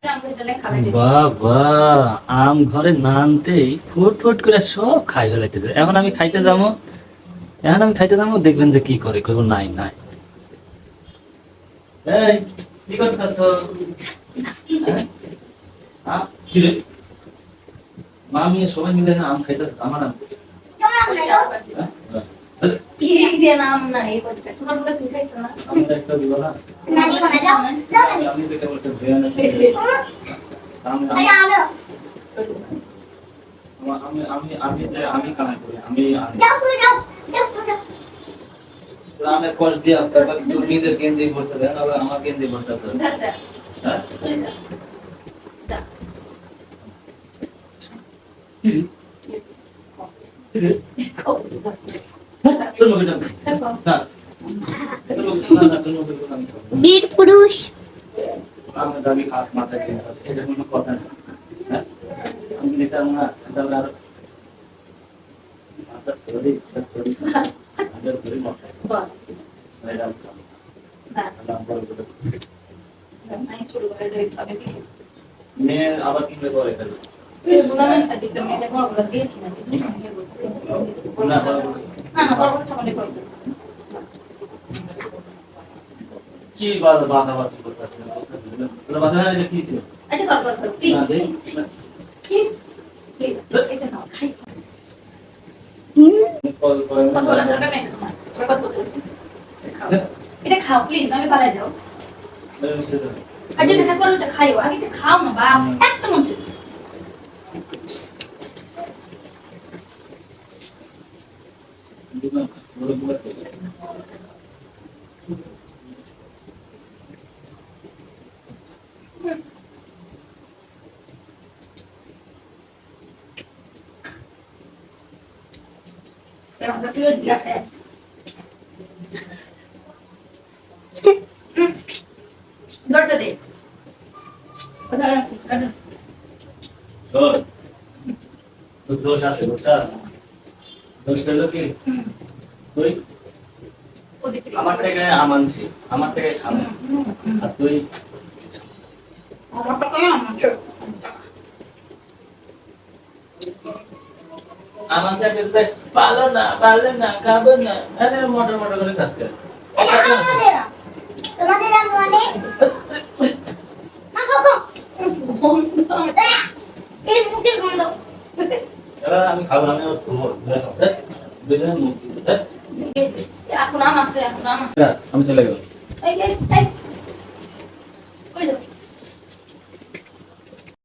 বাবা, আম ঘরে না আনতেই ফুট ফুট করে সব খাই ফেলাইতেছে। এখন আমি খাইতে যাবো, দেখবেন যে কি করে, কইব নাই নাই। এই কি করতেছো? কি রে, মামি সবাই মিলে না আম খাইতেছে, আমার আম। আমরা একটা দিব না, আমি দেখে বলতে ভয় না। আমি আমি আমি আমি আমি কামাই করি, আমি গ্রামের কষ্ট দিয়া তারপর তোর নিজের গেঞ্জি ভরছে দেন, আবার আমার গেঞ্জি ভরতেছে। হ্যাঁ বীর পুরুষ আমি দাবি হাত মাথায় দিয়ে সেটা কোনো কথা না। হ্যাঁ আমি নিতাম না, তাহলে আর মাথা ধরে মাথায় মেয়ে আবার কিনবে করে ফেলবে কি বাধাবাধি করতেছে, বাধা কি ছিল? এটা খাও প্লিজ, নাহলে পালাই যাও। আর যেটা থাকবে ওটা খাইও, আগে তো খাও না বাপ, একটা মন চাই। দরটা দে। তোর দোষ আছে, বুঝছাস? দোষটা হলো কি, তুই আমার থেকে আম আনছি, আমার থেকে খাবি, আর তুই আমার চাকরি পারলে না খাবো না, আরে মোটর মোটর করে কাজ করে। তোমাদের মনে আমি খাবো না, আমি দুজনে মুখ এখন আম আছে, এখন আম আছে। আমি চলে গেলাম।